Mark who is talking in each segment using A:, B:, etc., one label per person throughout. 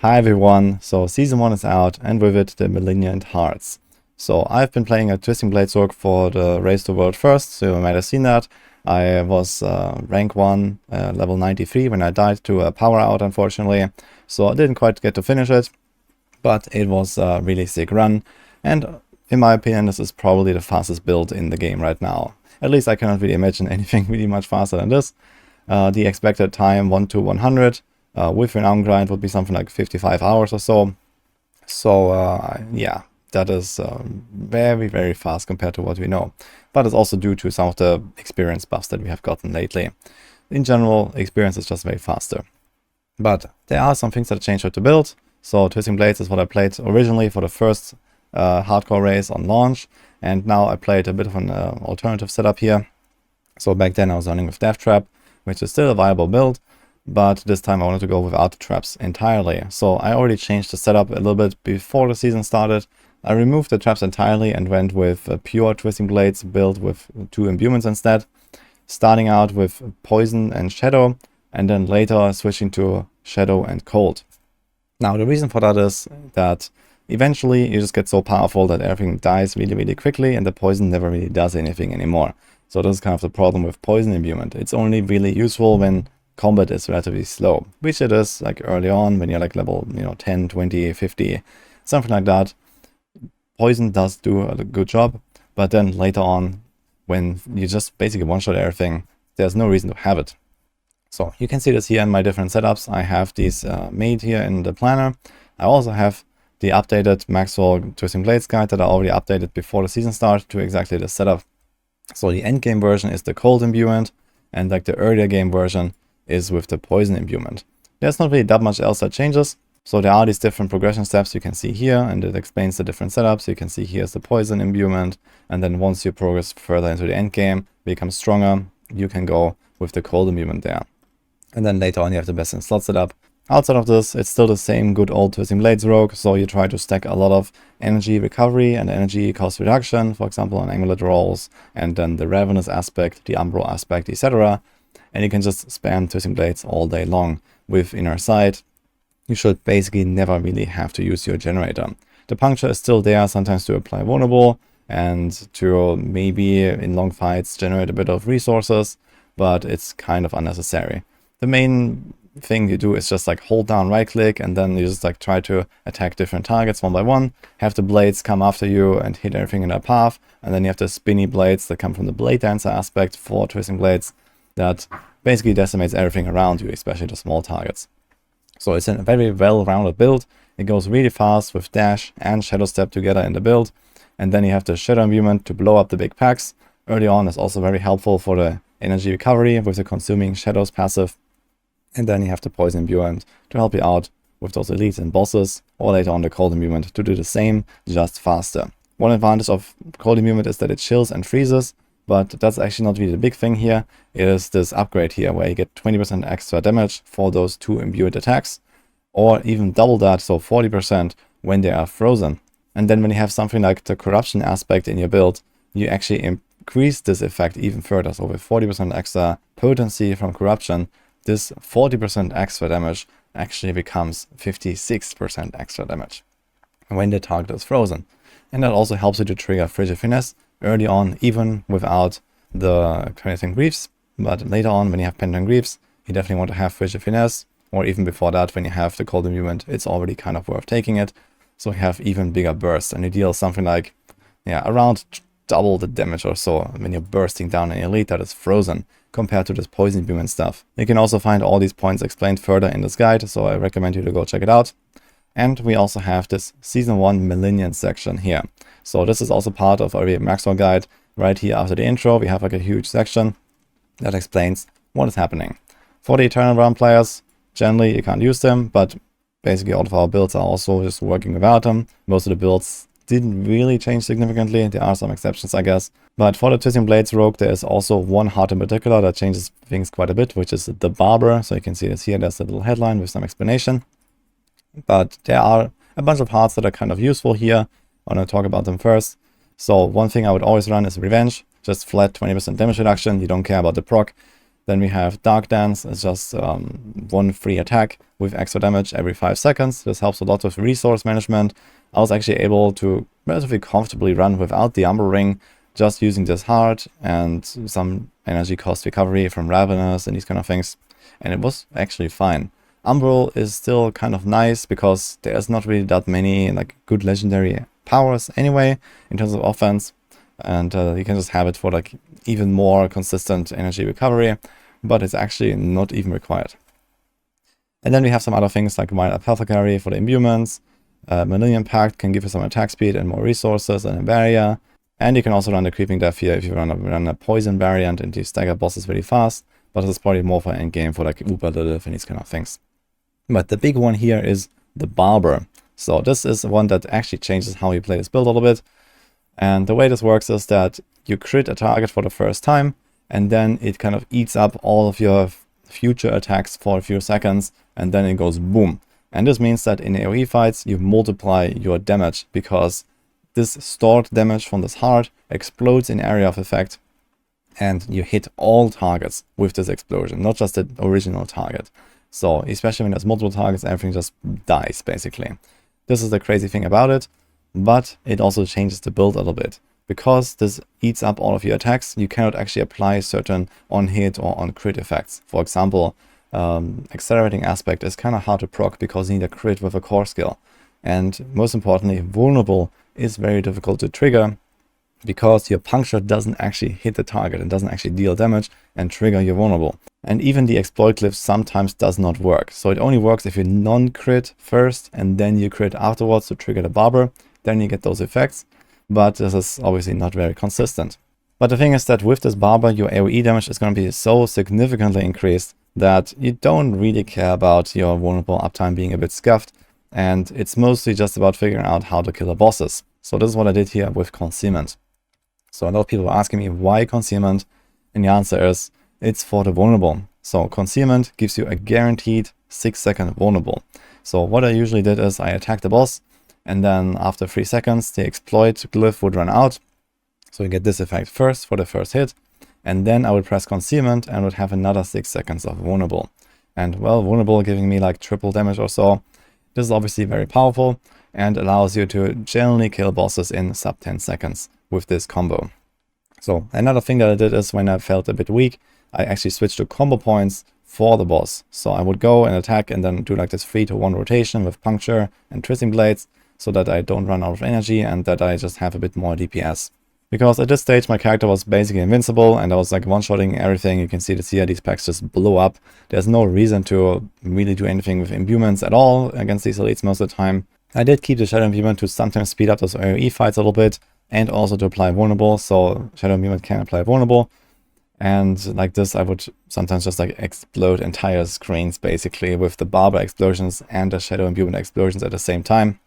A: Hi everyone, so Season 1 is out, and with it the Malignant Hearts. So I've been playing a Twisting Blades orc for the Race to World first, so you might have seen that. I was rank 1, level 93 when I died to a power out, unfortunately. So I didn't quite get to finish it, but it was a really sick run. And in my opinion, this is probably the fastest build in the game right now. At least I cannot really imagine anything really much faster than this. The expected time 1 to 100. With an arm grind would be something like 55 hours or so. So yeah, that is very, very fast compared to what we know. But it's also due to some of the experience buffs that we have gotten lately. In general, experience is just way faster. But there are some things that changed how to build. So Twisting Blades is what I played originally for the first hardcore race on launch. And now I played a bit of an alternative setup here. So back then I was running with Death Trap, which is still a viable build. But this time I wanted to go without the traps entirely. So I already changed the setup a little bit before the season started. I removed the traps entirely and went with a pure Twisting Blades build with 2 Imbuements instead. Starting out with Poison and Shadow, and then later switching to Shadow and Cold. Now the reason for that is that eventually you just get so powerful that everything dies really, really quickly, and the Poison never really does anything anymore. So this is kind of the problem with Poison Imbuement. It's only really useful when combat is relatively slow, which it is like early on when you're like level 10, 20, 50, something like that. Poison does do a good job, but then later on when you just basically one-shot everything, there's no reason to have it. So you can see this here in my different setups. I have these made here in the planner. I also have the updated Maxwell Twisting Blades guide that I already updated before the season started to exactly this setup. So the endgame version is the cold imbuement, and like the earlier game version is with the poison imbuement. There's not really that much else that changes. So there are these different progression steps you can see here, and it explains the different setups. You can see here's the poison imbuement, and then once you progress further into the end game, become stronger, you can go with the cold imbuement there. And then later on you have the best in slot setup. Outside of this, it's still the same good old Twisting Blades rogue, so you try to stack a lot of energy recovery and energy cost reduction, for example on amulet rolls, and then the ravenous aspect, the umbro aspect, etc. And you can just spam Twisting Blades all day long with inner sight. You should basically never really have to use your generator. The puncture is still there sometimes to apply vulnerable and to maybe in long fights generate a bit of resources, but it's kind of unnecessary. The main thing you do is just like hold down right click, and then you just like try to attack different targets one by one, have the blades come after you and hit everything in their path, and then you have the spinny blades that come from the blade dancer aspect for Twisting Blades that basically decimates everything around you, especially the small targets. So it's a very well-rounded build. It goes really fast with dash and shadow step together in the build, and then you have the shadow imbuement to blow up the big packs. Early on is also very helpful for the energy recovery with the consuming shadows passive. And then you have the poison imbuement to help you out with those elites and bosses, or later on the cold imbuement to do the same, just faster. One advantage of cold imbuement is that it chills and freezes, but that's actually not really the big thing here. It is this upgrade here where you get 20% extra damage for those 2 imbued attacks, or even double that, so 40% when they are frozen. And then when you have something like the corruption aspect in your build, you actually increase this effect even further. So with 40% extra potency from corruption, this 40% extra damage actually becomes 56% extra damage when the target is frozen. And that also helps you to trigger Frigid Finesse early on, even without the Penitent Griefs. But later on, when you have Penitent Griefs, you definitely want to have Frigid Finesse, or even before that, when you have the Cold Imbuement, it's already kind of worth taking it. So you have even bigger bursts, and you deal something like, around double the damage or so when you're bursting down an elite that is frozen, compared to this poison imbuement stuff. You can also find all these points explained further in this guide, so I recommend you to go check it out. And we also have this Season 1 Malignant section here. So this is also part of our Maxwell guide. Right here after the intro, we have like a huge section that explains what is happening. For the Eternal Realm players, generally you can't use them, but basically all of our builds are also just working without them. Most of the builds didn't really change significantly. There are some exceptions, I guess. But for the Twisting Blades rogue, there is also one heart in particular that changes things quite a bit, which is the Barber. So you can see this here. There's a little headline with some explanation. But there are a bunch of hearts that are kind of useful here. I want to talk about them first. So one thing I would always run is Revenge. Just flat 20% damage reduction. You don't care about the proc. Then we have Dark Dance. It's just one free attack with extra damage every 5 seconds. This helps a lot with resource management. I was actually able to relatively comfortably run without the Umbral Ring, just using this heart and some energy cost recovery from Ravenous and these kind of things. And it was actually fine. Umbral is still kind of nice because there's not really that many like good legendary powers anyway in terms of offense. And you can just have it for like even more consistent energy recovery, but it's actually not even required. And then we have some other things like Wild Apothecary for the Imbuements. Malignant Pact can give you some attack speed and more resources and a barrier. And you can also run the Creeping Death here if you run a poison variant and you stagger bosses really fast. But this is probably more for endgame for like Uber Lilith and these kind of things. But the big one here is the Barber. So this is one that actually changes how you play this build a little bit. And the way this works is that you crit a target for the first time, and then it kind of eats up all of your future attacks for a few seconds, and then it goes boom. And this means that in AoE fights, you multiply your damage, because this stored damage from this heart explodes in area of effect, and you hit all targets with this explosion, not just the original target. So especially when there's multiple targets, everything just dies, basically. This is the crazy thing about it. But it also changes the build a little bit. Because this eats up all of your attacks, you cannot actually apply certain on-hit or on-crit effects. For example, Accelerating Aspect is kind of hard to proc because you need a crit with a core skill. And most importantly, Vulnerable is very difficult to trigger because your Puncture doesn't actually hit the target and doesn't actually deal damage and trigger your Vulnerable. And even the Exploit Glyph sometimes does not work. So it only works if you non-crit first and then you crit afterwards to trigger the Barber. Then you get those effects, but this is obviously not very consistent. But the thing is that with this Barber, your AoE damage is going to be so significantly increased that you don't really care about your vulnerable uptime being a bit scuffed, and it's mostly just about figuring out how to kill the bosses. So this is what I did here with Concealment. So a lot of people are asking me why Concealment, and the answer is it's for the vulnerable. So Concealment gives you a guaranteed 6-second vulnerable. So what I usually did is I attacked the boss, and then after 3 seconds, the exploit glyph would run out. So you get this effect first for the first hit. And then I would press Concealment and would have another 6 seconds of vulnerable. And well, vulnerable giving me like triple damage or so. This is obviously very powerful and allows you to generally kill bosses in sub 10 seconds with this combo. So another thing that I did is when I felt a bit weak, I actually switched to combo points for the boss. So I would go and attack and then do like this 3-to-1 rotation with Puncture and Twisting Blades, so that I don't run out of energy and that I just have a bit more DPS. Because at this stage my character was basically invincible and I was like one-shotting everything. You can see this here, these packs just blow up. There's no reason to really do anything with Imbuements at all against these elites most of the time. I did keep the Shadow Imbuement to sometimes speed up those AoE fights a little bit and also to apply Vulnerable, so Shadow Imbuement can apply Vulnerable. And like this I would sometimes just like explode entire screens basically with the Barber explosions and the Shadow Imbuement explosions at the same time.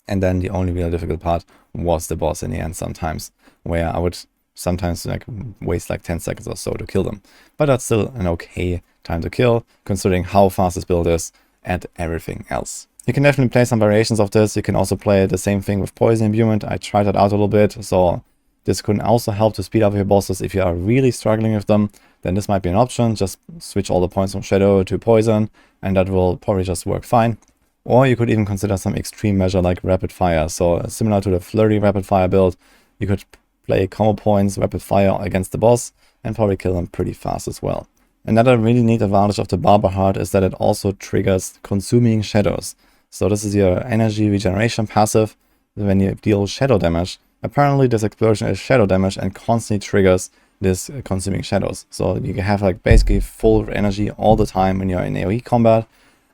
A: And then the only real difficult part was the boss in the end sometimes, where I would sometimes like waste like 10 seconds or so to kill them. But that's still an okay time to kill, considering how fast this build is and everything else. You can definitely play some variations of this. You can also play the same thing with Poison Imbuement. I tried that out a little bit, so this can also help to speed up your bosses. If you are really struggling with them, then this might be an option. Just switch all the points from Shadow to Poison, and that will probably just work fine. Or you could even consider some extreme measure like Rapid Fire. So similar to the Flurry Rapid Fire build, you could play combo points, Rapid Fire against the boss, and probably kill them pretty fast as well. Another really neat advantage of the Barber Heart is that it also triggers Consuming Shadows. So this is your energy regeneration passive. When you deal shadow damage, apparently this explosion is shadow damage and constantly triggers this Consuming Shadows. So you can have like basically full energy all the time when you're in AoE combat.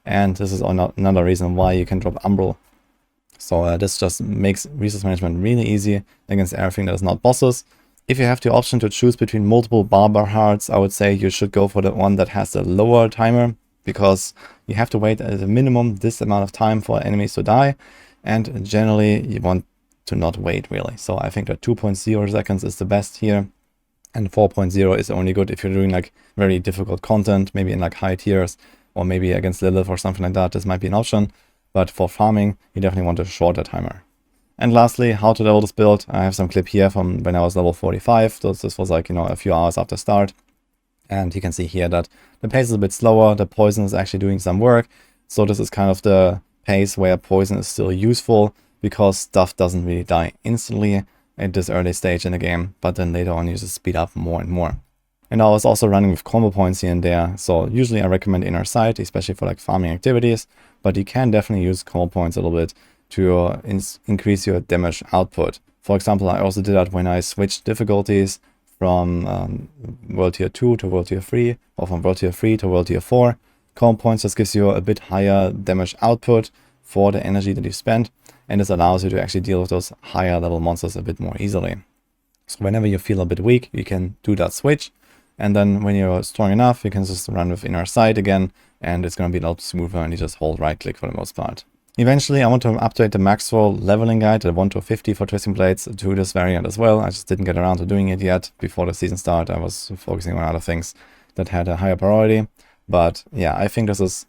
A: And this is another reason why you can drop Umbral. So this just makes resource management really easy against everything that is not bosses. If you have the option to choose between multiple Barber Hearts, I would say you should go for the one that has the lower timer, because you have to wait at a minimum this amount of time for enemies to die, and generally you want to not wait really. So I think that 2.0 seconds is the best here, and 4.0 is only good if you're doing like very difficult content, maybe in like high tiers, or maybe against Lilith or something like that. This might be an option, but for farming, you definitely want a shorter timer. And lastly, how to level this build. I have some clip here from when I was level 45. So this was like, a few hours after start. And you can see here that the pace is a bit slower, the poison is actually doing some work. So this is kind of the pace where poison is still useful, because stuff doesn't really die instantly at this early stage in the game, but then later on you just speed up more and more. And I was also running with combo points here and there, so usually I recommend inner sight, especially for like farming activities, but you can definitely use combo points a little bit to increase your damage output. For example, I also did that when I switched difficulties from World Tier 2 to World Tier 3, or from World Tier 3 to World Tier 4. Combo points just gives you a bit higher damage output for the energy that you spend, and this allows you to actually deal with those higher level monsters a bit more easily. So whenever you feel a bit weak, you can do that switch, and then when you're strong enough, you can just run with inner sight again, and it's going to be a lot smoother, and you just hold right click for the most part. Eventually, I want to update the maximum leveling guide at 1 to 50 for Twisting Blades to this variant as well. I just didn't get around to doing it yet before the season start. I was focusing on other things that had a higher priority. But yeah, I think this is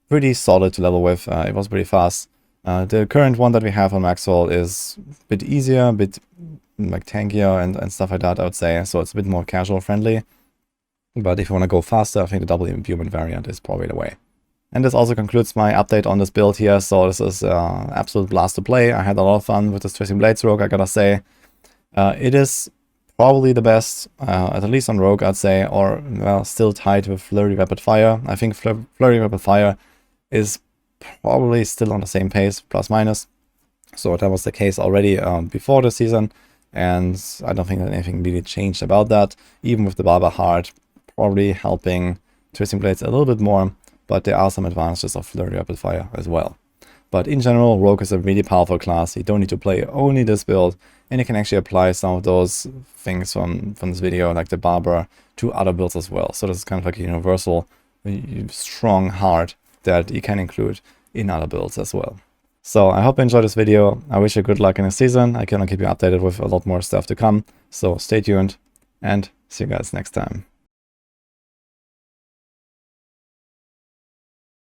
A: pretty solid to level with. It was pretty fast. The current one that we have on Maxwell is a bit easier, a bit like tankier and stuff like that, I would say. So it's a bit more casual friendly. But if you want to go faster, I think the double imbuement variant is probably the way. And this also concludes my update on this build here. So this is an absolute blast to play. I had a lot of fun with this Twisting Blades Rogue, I gotta say. It is probably the best, at least on Rogue, I'd say, or well, still tied with Flurry Rapid Fire. I think Flurry Rapid Fire is probably still on the same pace, plus minus. So that was the case already before the season, and I don't think that anything really changed about that. Even with the Barber Heart probably helping Twisting Blades a little bit more, but there are some advantages of Flurry Rapid Fire as well. But in general, Rogue is a really powerful class. You don't need to play only this build, and you can actually apply some of those things from this video, like the Barber, to other builds as well. So this is kind of like a universal, strong heart that you can include in other builds as well. So I hope you enjoyed this video. I wish you good luck in the season. I can keep you updated with a lot more stuff to come. So stay tuned, and see you guys next time.